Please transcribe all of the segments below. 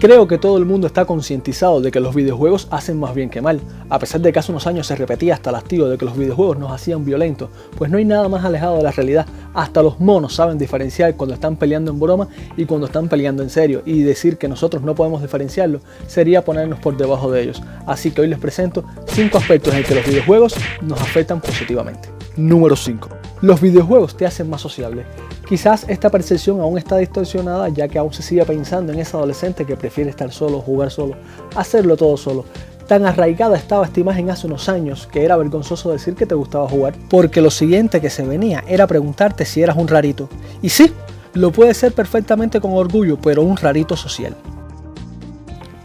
Creo que todo el mundo está concientizado de que los videojuegos hacen más bien que mal. A pesar de que hace unos años se repetía hasta el hastío de que los videojuegos nos hacían violentos, pues no hay nada más alejado de la realidad. Hasta los monos saben diferenciar cuando están peleando en broma y cuando están peleando en serio, y decir que nosotros no podemos diferenciarlo sería ponernos por debajo de ellos. Así que hoy les presento 5 aspectos en que los videojuegos nos afectan positivamente. Número 5. Los videojuegos te hacen más sociable. Quizás esta percepción aún está distorsionada, ya que aún se sigue pensando en ese adolescente que prefiere estar solo, jugar solo, hacerlo todo solo. Tan arraigada estaba esta imagen hace unos años que era vergonzoso decir que te gustaba jugar, porque lo siguiente que se venía era preguntarte si eras un rarito. Y sí, lo puedes ser perfectamente con orgullo, pero un rarito social.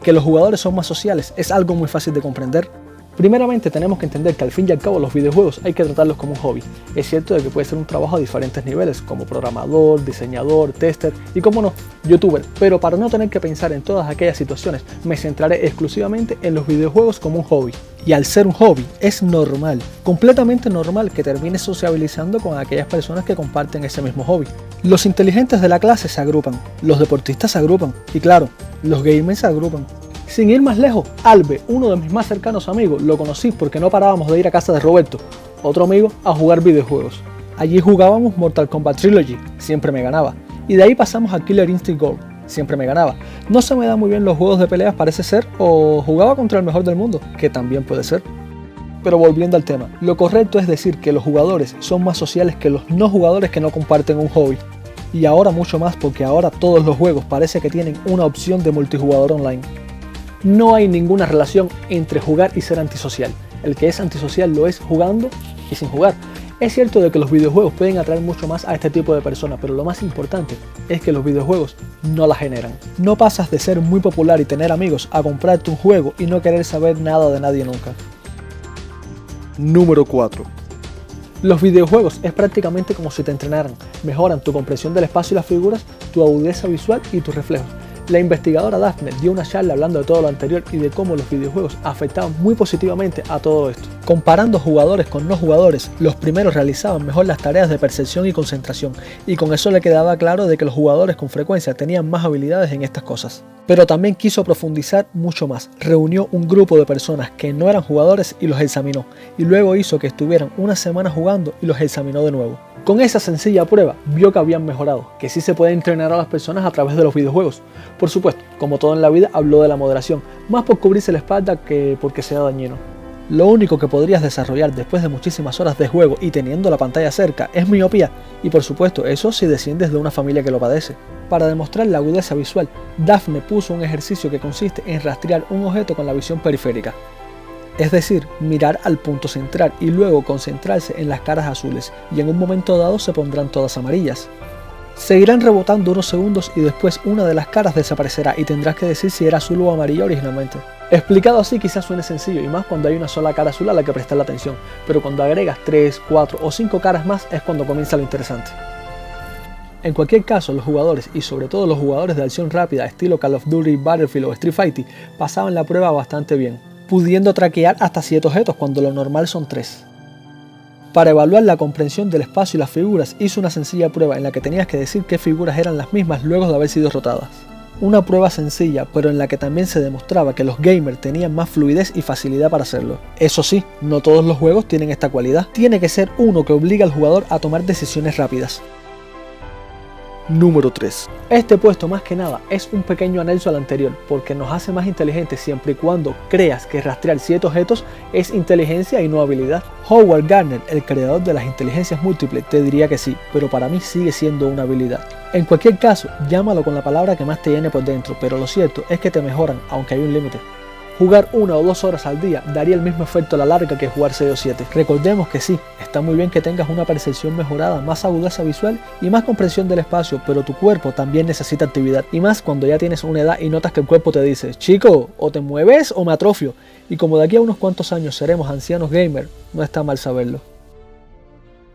Que los jugadores son más sociales es algo muy fácil de comprender. Primeramente tenemos que entender que al fin y al cabo los videojuegos hay que tratarlos como un hobby. Es cierto de que puede ser un trabajo a diferentes niveles, como programador, diseñador, tester y como no, youtuber, pero para no tener que pensar en todas aquellas situaciones me centraré exclusivamente en los videojuegos como un hobby. Y al ser un hobby es normal, completamente normal que termines sociabilizando con aquellas personas que comparten ese mismo hobby. Los inteligentes de la clase se agrupan, los deportistas se agrupan y claro, los gamers se agrupan. Sin ir más lejos, Albe, uno de mis más cercanos amigos, lo conocí porque no parábamos de ir a casa de Roberto, otro amigo, a jugar videojuegos. Allí jugábamos Mortal Kombat Trilogy, siempre me ganaba, y de ahí pasamos a Killer Instinct Gold, siempre me ganaba. No se me dan muy bien los juegos de peleas parece ser, o jugaba contra el mejor del mundo, que también puede ser. Pero volviendo al tema, lo correcto es decir que los jugadores son más sociales que los no jugadores que no comparten un hobby. Y ahora mucho más porque ahora todos los juegos parece que tienen una opción de multijugador online. No hay ninguna relación entre jugar y ser antisocial. El que es antisocial lo es jugando y sin jugar. Es cierto de que los videojuegos pueden atraer mucho más a este tipo de personas, pero lo más importante es que los videojuegos no la generan. No pasas de ser muy popular y tener amigos a comprarte un juego y no querer saber nada de nadie nunca. Número 4. Los videojuegos es prácticamente como si te entrenaran. Mejoran tu comprensión del espacio y las figuras, tu agudeza visual y tus reflejos. La investigadora Daphne dio una charla hablando de todo lo anterior y de cómo los videojuegos afectaban muy positivamente a todo esto. Comparando jugadores con no jugadores, los primeros realizaban mejor las tareas de percepción y concentración, y con eso le quedaba claro de que los jugadores con frecuencia tenían más habilidades en estas cosas. Pero también quiso profundizar mucho más. Reunió un grupo de personas que no eran jugadores y los examinó, y luego hizo que estuvieran una semana jugando y los examinó de nuevo. Con esa sencilla prueba vio que habían mejorado, que sí se puede entrenar a las personas a través de los videojuegos. Por supuesto, como todo en la vida, habló de la moderación, más por cubrirse la espalda que porque sea dañino. Lo único que podrías desarrollar después de muchísimas horas de juego y teniendo la pantalla cerca es miopía, y por supuesto eso si desciendes de una familia que lo padece. Para demostrar la agudeza visual, Daphne puso un ejercicio que consiste en rastrear un objeto con la visión periférica. Es decir, mirar al punto central y luego concentrarse en las caras azules, y en un momento dado se pondrán todas amarillas. Seguirán rebotando unos segundos y después una de las caras desaparecerá y tendrás que decir si era azul o amarilla originalmente. Explicado así quizás suene sencillo y más cuando hay una sola cara azul a la que prestar la atención, pero cuando agregas 3, 4 o 5 caras más es cuando comienza lo interesante. En cualquier caso, los jugadores, y sobre todo los jugadores de acción rápida estilo Call of Duty, Battlefield o Street Fighter, pasaban la prueba bastante bien, pudiendo traquear hasta 7 objetos cuando lo normal son 3. Para evaluar la comprensión del espacio y las figuras, hizo una sencilla prueba en la que tenías que decir qué figuras eran las mismas luego de haber sido rotadas. Una prueba sencilla, pero en la que también se demostraba que los gamers tenían más fluidez y facilidad para hacerlo. Eso sí, no todos los juegos tienen esta cualidad. Tiene que ser uno que obliga al jugador a tomar decisiones rápidas. Número 3. Este puesto más que nada es un pequeño anexo al anterior porque nos hace más inteligentes siempre y cuando creas que rastrear 7 objetos es inteligencia y no habilidad. Howard Gardner, el creador de las inteligencias múltiples, te diría que sí, pero para mí sigue siendo una habilidad. En cualquier caso, llámalo con la palabra que más te llene por dentro, pero lo cierto es que te mejoran, aunque hay un límite. Jugar 1 o 2 horas al día daría el mismo efecto a la larga que jugar 6 o 7. Recordemos que sí, está muy bien que tengas una percepción mejorada, más agudeza visual y más comprensión del espacio, pero tu cuerpo también necesita actividad. Y más cuando ya tienes una edad y notas que el cuerpo te dice, chico, o te mueves o me atrofio. Y como de aquí a unos cuantos años seremos ancianos gamer, no está mal saberlo.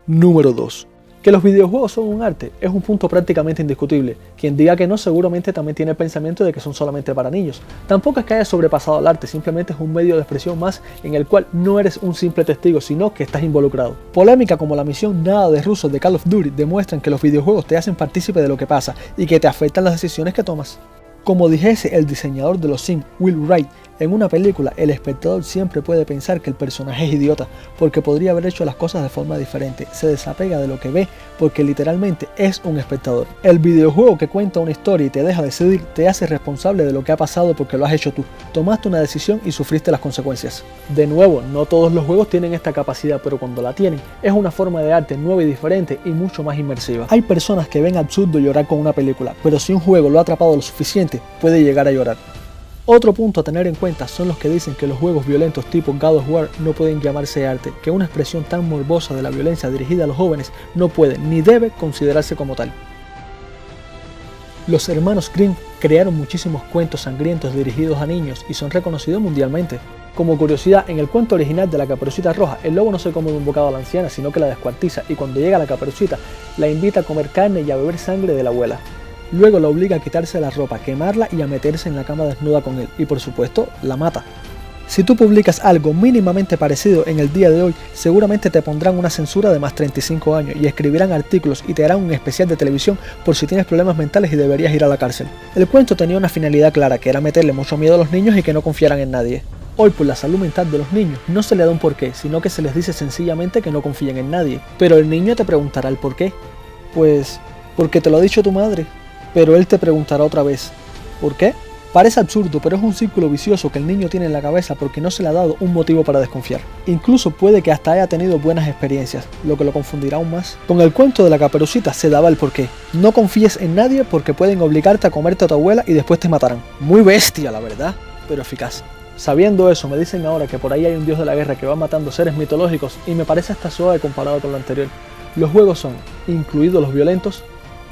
Número 2. Que los videojuegos son un arte es un punto prácticamente indiscutible. Quien diga que no seguramente también tiene el pensamiento de que son solamente para niños. Tampoco es que haya sobrepasado el arte, simplemente es un medio de expresión más en el cual no eres un simple testigo, sino que estás involucrado. Polémica como la misión Nada de rusos de Call of Duty demuestran que los videojuegos te hacen partícipe de lo que pasa y que te afectan las decisiones que tomas. Como dijese el diseñador de los Sims, Will Wright, en una película el espectador siempre puede pensar que el personaje es idiota porque podría haber hecho las cosas de forma diferente, se desapega de lo que ve porque literalmente es un espectador. El videojuego que cuenta una historia y te deja decidir te hace responsable de lo que ha pasado porque lo has hecho tú, tomaste una decisión y sufriste las consecuencias. De nuevo, no todos los juegos tienen esta capacidad, pero cuando la tienen es una forma de arte nueva y diferente y mucho más inmersiva. Hay personas que ven absurdo llorar con una película, pero si un juego lo ha atrapado lo suficiente, puede llegar a llorar. Otro punto a tener en cuenta son los que dicen que los juegos violentos tipo God of War no pueden llamarse arte, que una expresión tan morbosa de la violencia dirigida a los jóvenes no puede ni debe considerarse como tal. Los hermanos Grimm crearon muchísimos cuentos sangrientos dirigidos a niños y son reconocidos mundialmente. Como curiosidad, en el cuento original de la Caperucita Roja, el lobo no se come de un bocado a la anciana, sino que la descuartiza y cuando llega la Caperucita, la invita a comer carne y a beber sangre de la abuela. Luego la obliga a quitarse la ropa, quemarla y a meterse en la cama desnuda con él, y por supuesto, la mata. Si tú publicas algo mínimamente parecido en el día de hoy, seguramente te pondrán una censura de más 35 años y escribirán artículos y te harán un especial de televisión por si tienes problemas mentales y deberías ir a la cárcel. El cuento tenía una finalidad clara, que era meterle mucho miedo a los niños y que no confiaran en nadie. Hoy, por la salud mental de los niños, no se le da un porqué, sino que se les dice sencillamente que no confíen en nadie. Pero el niño te preguntará el porqué. Pues, porque te lo ha dicho tu madre. Pero él te preguntará otra vez, ¿por qué? Parece absurdo, pero es un círculo vicioso que el niño tiene en la cabeza porque no se le ha dado un motivo para desconfiar. Incluso puede que hasta haya tenido buenas experiencias, lo que lo confundirá aún más. Con el cuento de la Caperucita se daba el porqué. No confíes en nadie porque pueden obligarte a comerte a tu abuela y después te matarán. Muy bestia, la verdad, pero eficaz. Sabiendo eso, me dicen ahora que por ahí hay un dios de la guerra que va matando seres mitológicos y me parece hasta suave comparado con lo anterior. Los juegos son, incluidos los violentos,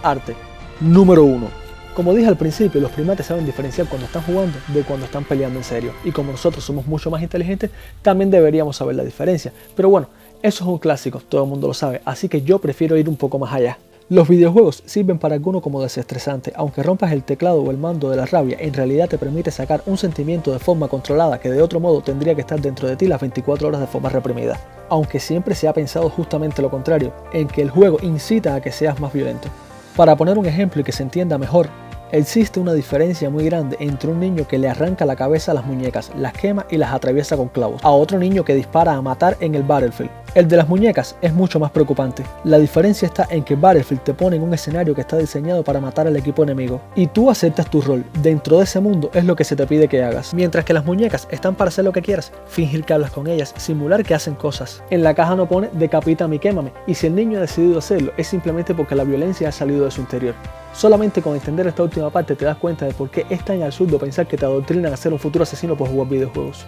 arte. Número 1. Como dije al principio, los primates saben diferenciar cuando están jugando de cuando están peleando en serio. Y como nosotros somos mucho más inteligentes, también deberíamos saber la diferencia. Pero bueno, eso es un clásico, todo el mundo lo sabe, así que yo prefiero ir un poco más allá. Los videojuegos sirven para alguno como desestresante, aunque rompas el teclado o el mando de la rabia, en realidad te permite sacar un sentimiento de forma controlada que de otro modo tendría que estar dentro de ti las 24 horas de forma reprimida. Aunque siempre se ha pensado justamente lo contrario, en que el juego incita a que seas más violento. Para poner un ejemplo y que se entienda mejor, existe una diferencia muy grande entre un niño que le arranca la cabeza a las muñecas, las quema y las atraviesa con clavos, a otro niño que dispara a matar en el Battlefield. El de las muñecas es mucho más preocupante. La diferencia está en que Battlefield te pone en un escenario que está diseñado para matar al equipo enemigo, y tú aceptas tu rol. Dentro de ese mundo es lo que se te pide que hagas. Mientras que las muñecas están para hacer lo que quieras, fingir que hablas con ellas, simular que hacen cosas. En la caja no pone decapítame y quémame, y si el niño ha decidido hacerlo es simplemente porque la violencia ha salido de su interior. Solamente con entender esta última parte te das cuenta de por qué es tan absurdo pensar que te adoctrinan a ser un futuro asesino por jugar videojuegos.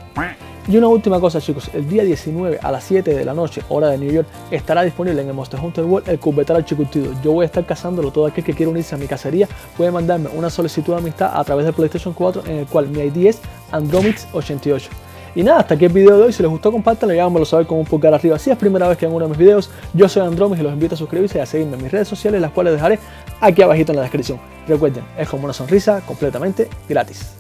Y una última cosa, chicos, el día 19 a las 7 de la noche, hora de New York, estará disponible en el Monster Hunter World el Curvetar Archicurtido. Yo voy a estar cazándolo. Todo aquel que quiera unirse a mi cacería puede mandarme una solicitud de amistad a través de PlayStation 4, en el cual mi ID es Andromix88. Y nada, hasta aquí el video de hoy. Si les gustó, compártanlo y háganmelo saber con un pulgar arriba. Si es primera vez que ven uno de mis videos, yo soy Andromix y los invito a suscribirse y a seguirme en mis redes sociales, las cuales dejaré aquí abajito en la descripción. Recuerden, es como una sonrisa completamente gratis.